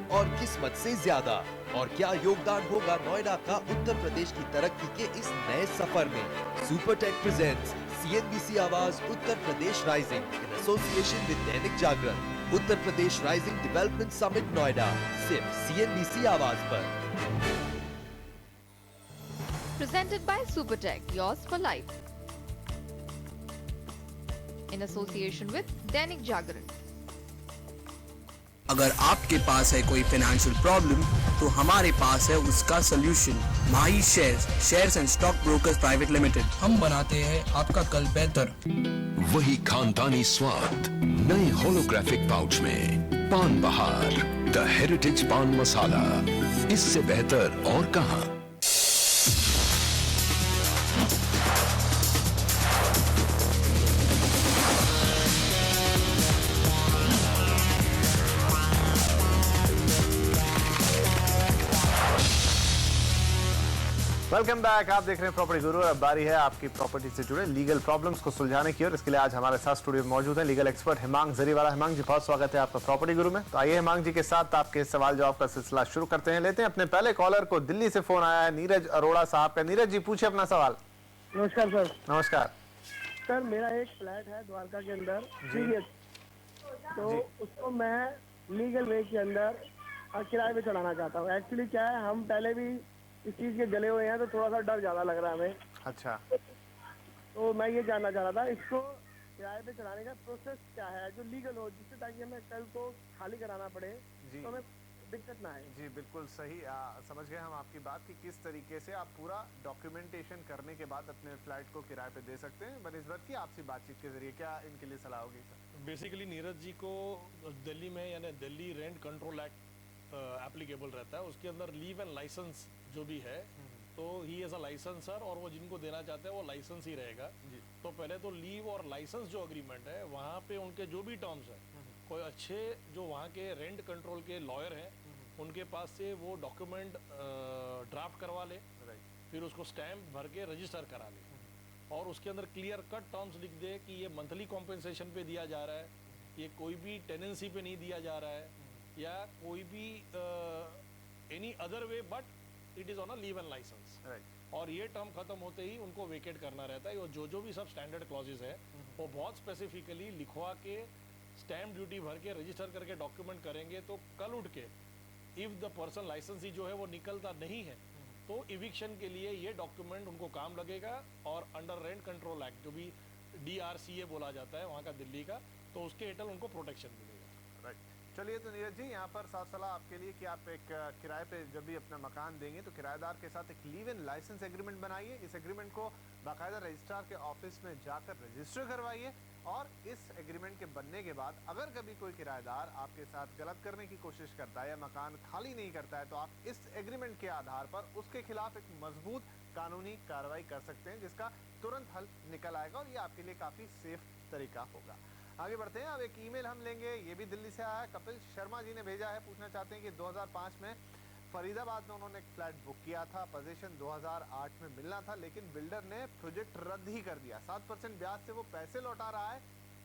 और किस्मत से ज्यादा। और क्या योगदान होगा नोएडा का उत्तर प्रदेश की तरक्की के इस नए सफर में। सुपरटेक प्रेजेंट्स सीएनबीसी आवाज Uttar Pradesh rising in association with Dainik Jagran. Uttar Pradesh rising development summit Noida, सिर्फ सीएनबीसी आवाज पर। Presented by Supertech, yours for life. In association with Dainik Jagran. अगर आपके पास है कोई फाइनेंशियल प्रॉब्लम तो हमारे पास है उसका solution. Mahi shares and stock brokers private limited. हम बनाते हैं आपका कल बेहतर। वही खानदानी स्वाद नए होलोग्राफिक पाउच में। पान बहार, द हेरिटेज पान मसाला, इससे बेहतर और कहां। Welcome back. आप देख रहे हैं प्रॉपर्टी गुरु और अब बारी है आपकी प्रॉपर्टी से जुड़े लीगल प्रॉब्लम्स को सुलझाने की। और इसके लिए आज हमारे साथ स्टूडियो में मौजूद है लीगल एक्सपर्ट हिमांग जरीवाला। हिमांग जी, बहुत स्वागत है आपका प्रॉपर्टी गुरु में। तो आइए हिमांग जी के साथ आपके सवाल जवाब का सिलसिला शुरू करते हैं। लेते हैं अपने पहले कॉलर को। दिल्ली से फोन आया है नीरज अरोड़ा साहब का। नीरज जी, पूछिए अपना सवाल। नमस्कार सर। नमस्कार सर, मेरा एक फ्लैट है द्वारका के अंदर, तो उसको मैं लीगल वे के अंदर किराए पे चढ़ाना चाहता हूँ। एक्चुअली क्या है, हम पहले भी इस चीज के जले हुए हैं, तो थोड़ा सा डर ज्यादा लग रहा है हमें। अच्छा, तो मैं ये जानना चाह रहा था, इसको किराए पे चढ़ाने का प्रोसेस क्या है जो लीगल हो, जिससे ताकि हमें कल को खाली कराना पड़े तो हमें दिक्कत ना आए। जी बिल्कुल सही। समझ गए हम आपकी बात कि किस तरीके से आप पूरा डॉक्यूमेंटेशन करने के बाद अपने फ्लैट को किराए पे दे सकते हैं। बनिस्बत की आपसी बातचीत के जरिए क्या इनके लिए सलाह होगी सर? बेसिकली नीरज जी को दिल्ली में यानी Delhi rent control act applicable रहता है। उसके अंदर लीव एंड लाइसेंस जो भी है, तो ही एज अ लाइसेंसर, और वो जिनको देना चाहते हैं वो लाइसेंस ही रहेगा। तो पहले तो लीव और लाइसेंस जो अग्रीमेंट है, वहाँ पे उनके जो भी टर्म्स है, कोई अच्छे जो वहाँ के रेंट कंट्रोल के लॉयर हैं उनके पास से वो डॉक्यूमेंट ड्राफ्ट करवा ले, फिर उसको स्टैम्प भर के रजिस्टर करा ले, और उसके अंदर क्लियर कट टर्म्स लिख दे कि ये मंथली कॉम्पेंसेशन पे दिया जा रहा है, ये कोई भी टेनेंसी पे नहीं दिया जा रहा है, या कोई भी any other way, but it is on a leave and licence. और ये टर्म खत्म होते ही उनको वेकेट करना रहता है। और जो भी सब स्टैंडर्ड क्लॉजेज है वो बहुत स्पेसिफिकली लिखवा के स्टैम्प ड्यूटी भर के रजिस्टर करके डॉक्यूमेंट करेंगे। तो कल उठ के इफ़ द पर्सन लाइसेंसी जो है वो निकलता नहीं है तो इविक्शन के लिए ये डॉक्यूमेंट उनको काम लगेगा। और अंडर रेंट कंट्रोल एक्ट जो भी DRCA बोला जाता है वहाँ का दिल्ली का, तो उसके हेठल उनको प्रोटेक्शन मिलेगा। राइट। चलिए, तो नीरज जी, यहाँ पर साफ सलाह आपके लिए कि आप एक किराए पे जब भी अपना मकान देंगे तो किराएदार के साथ एक लीव एंड लाइसेंस एग्रीमेंट बनाइए। इस एग्रीमेंट को बाकायदा रजिस्ट्रार के ऑफिस में जाकर रजिस्टर करवाइए। और इस एग्रीमेंट के बनने के बाद अगर कभी कोई किराएदार आपके साथ गलत करने की कोशिश करता है या मकान खाली नहीं करता है, तो आप इस एग्रीमेंट के आधार पर उसके खिलाफ एक मजबूत कानूनी कार्रवाई कर सकते हैं, जिसका तुरंत हल निकल आएगा और ये आपके लिए काफ़ी सेफ तरीका होगा। आगे बढ़ते हैं। अब एक ईमेल हम लेंगे, ये भी दिल्ली से आया है। कपिल शर्मा जी ने भेजा है, पूछना चाहते हैं कि 2005 में फरीदाबाद में उन्होंने एक फ्लैट बुक किया था, पोजीशन 2008 में मिलना था, लेकिन बिल्डर ने प्रोजेक्ट रद्द ही कर दिया। 7% ब्याज से वो पैसे लौटा रहा है,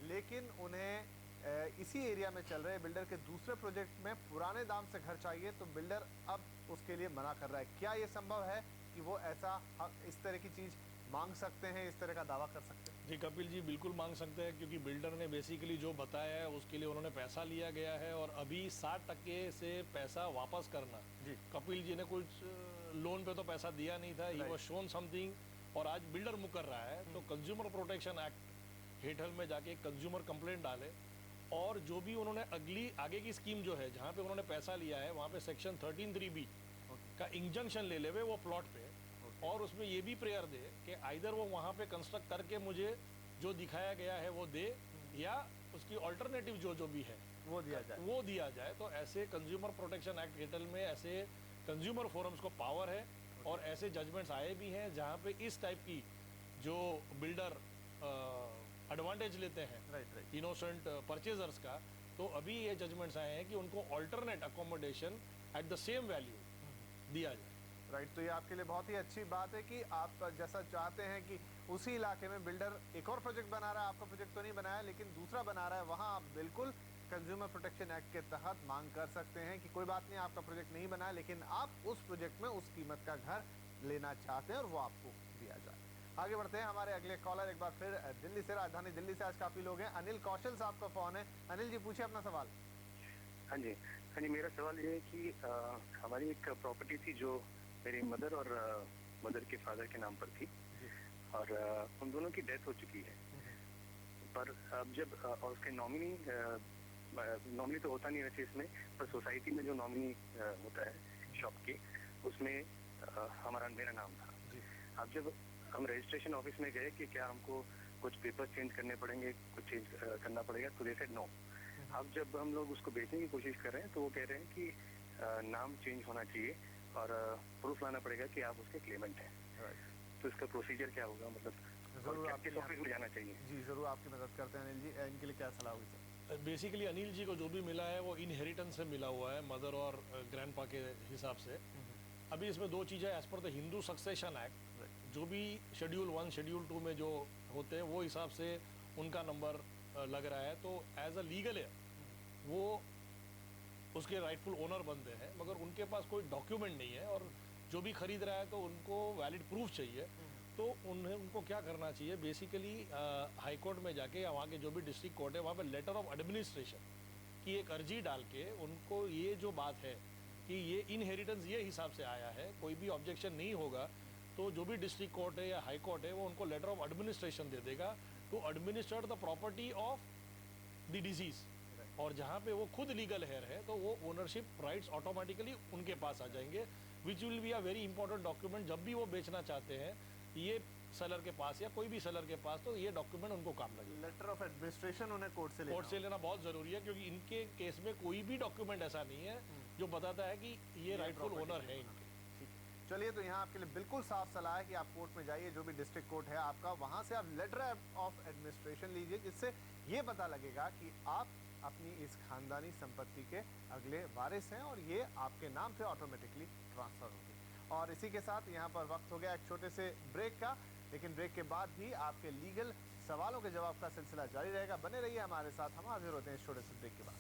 लेकिन उन्हें इसी एरिया में चल रहे बिल्डर के दूसरे प्रोजेक्ट में पुराने दाम से घर चाहिए, तो बिल्डर अब उसके लिए मना कर रहा है। क्या ये संभव है कि वो ऐसा इस तरह की चीज़ मांग सकते हैं, इस तरह का दावा कर सकते हैं? जी कपिल जी, बिल्कुल मांग सकते हैं, क्योंकि बिल्डर ने बेसिकली जो बताया है उसके लिए उन्होंने पैसा लिया गया है, और अभी 60% से पैसा वापस करना। जी कपिल जी ने कुछ लोन पे तो पैसा दिया नहीं था, ही वाज शोन समथिंग, और आज बिल्डर मुकर रहा है। तो कंज्यूमर प्रोटेक्शन एक्ट हेठल में जाके कंज्यूमर कंप्लेंट डाले, और जो भी उन्होंने आगे की स्कीम जो है जहाँ पे उन्होंने पैसा लिया है वहाँ पे सेक्शन 13(3)(b का इंजंक्शन ले लेवे वो प्लॉट पे, और उसमें ये भी प्रेयर दे कि आइदर वो वहाँ पे कंस्ट्रक्ट करके मुझे जो दिखाया गया है वो दे, या उसकी ऑल्टरनेटिव जो भी है वो दिया जाए। तो ऐसे कंज्यूमर प्रोटेक्शन एक्ट हेठल में ऐसे कंज्यूमर फोरम्स को पावर है, और ऐसे जजमेंट्स आए भी हैं जहाँ पे इस टाइप की जो बिल्डर एडवांटेज लेते हैं इनोसेंट परचेजर्स का, तो अभी ये जजमेंट्स आए हैं कि उनको alternate accommodation at the same value दिया जाए। राइट। तो ये आपके लिए बहुत ही अच्छी बात है कि आप जैसा चाहते हैं कि उसी इलाके में बिल्डर एक और प्रोजेक्ट बना रहा है, आपका प्रोजेक्ट तो नहीं बनाया लेकिन दूसरा बना रहा है, वहाँ आप बिल्कुल कंज्यूमर प्रोटेक्शन एक्ट के तहत मांग कर सकते हैं कि कोई बात नहीं, आपका प्रोजेक्ट नहीं बना है, लेकिन आप उस प्रोजेक्ट में उस कीमत का घर लेना चाहते हैं और वो आपको दिया जाए। आगे बढ़ते हैं, हमारे अगले कॉलर एक बार फिर दिल्ली से, राजधानी दिल्ली से आज काफी लोग हैं। अनिल कौशल साहब का फोन है। अनिल जी पूछिए अपना सवाल। हाँ जी, मेरा सवाल ये है कि हमारी एक प्रॉपर्टी थी जो मेरी मदर और मदर के फादर के नाम पर थी, और उन दोनों की डेथ हो चुकी है। पर अब जब और उसके नॉमिनी तो होता नहीं वैसे इसमें, पर सोसाइटी में जो नॉमिनी होता है शॉप के, उसमें मेरा नाम था। अब जब हम रजिस्ट्रेशन ऑफिस में गए कि क्या हमको कुछ पेपर चेंज करने पड़ेंगे, कुछ चेंज करना पड़ेगा, तो दे सेड नो। अब जब हम लोग उसको बेचने की कोशिश कर रहे हैं तो वो कह रहे हैं कि नाम चेंज होना चाहिए और प्रूफ लाना पड़ेगा कि आप उसके क्लेमेंट हैं। तो इसका प्रोसीजर क्या होगा, मतलब जरूर आपके ऑफिस में जाना चाहिए? जी जरूर आपकी मदद करते हैं अनिल जी। इनके लिए क्या सलाह होगी सर? बेसिकली अनिल जी को जो भी मिला है वो इनहेरिटेंस से मिला हुआ है, मदर और ग्रैंडपा के हिसाब से। अभी इसमें दो चीज़ें, as per the Hindu succession act, जो भी शेड्यूल 1 शेड्यूल 2 में जो होते हैं वो हिसाब से उनका नंबर लग रहा है, तो एज अ लीगल है वो उसके राइटफुल ओनर बनते हैं, मगर उनके पास कोई डॉक्यूमेंट नहीं है और जो भी खरीद रहा है तो उनको वैलिड प्रूफ चाहिए। तो उनको क्या करना चाहिए, बेसिकली हाई कोर्ट में जाके या वहाँ के जो भी डिस्ट्रिक्ट कोर्ट है वहाँ पे लेटर ऑफ एडमिनिस्ट्रेशन की एक अर्जी डाल के उनको ये जो बात है कि ये इनहेरिटेंस ये हिसाब से आया है, कोई भी ऑब्जेक्शन नहीं होगा, तो जो भी डिस्ट्रिक्ट कोर्ट है या हाई कोर्ट है वो उनको लेटर ऑफ एडमिनिस्ट्रेशन दे देगा to administer the property of the disease. और जहाँ पे वो खुद लीगल हेयर है तो वो ओनरशिप राइट्स ऑटोमेटिकली उनके पास आ जाएंगे, which will be a very important document. जब भी वो बेचना चाहते हैं ये सेलर के पास या कोई भी सेलर के पास, तो ये डॉक्यूमेंट उनको काम लगेगा। लेटर ऑफ एडमिनिस्ट्रेशन उन्हें कोर्ट से लेना बहुत जरूरी है, क्योंकि इनके केस में कोई भी डॉक्यूमेंट ऐसा नहीं है जो बताता है कि ये राइटफुल ओनर है इनके। चलिए, तो यहाँ आपके लिए बिल्कुल साफ सलाह है कि आप कोर्ट में जाइए, जो भी डिस्ट्रिक्ट कोर्ट है आपका, वहाँ से आप लेटर ऑफ एडमिनिस्ट्रेशन लीजिए, जिससे ये पता लगेगा कि आप अपनी इस खानदानी संपत्ति के अगले वारिस हैं और ये आपके नाम से ऑटोमेटिकली ट्रांसफर होगी। और इसी के साथ यहाँ पर वक्त हो गया एक छोटे से ब्रेक का, लेकिन ब्रेक के बाद भी आपके लीगल सवालों के जवाब का सिलसिला जारी रहेगा। बने रहिए हमारे साथ, हम हाजिर होते हैं इस छोटे से ब्रेक के बाद।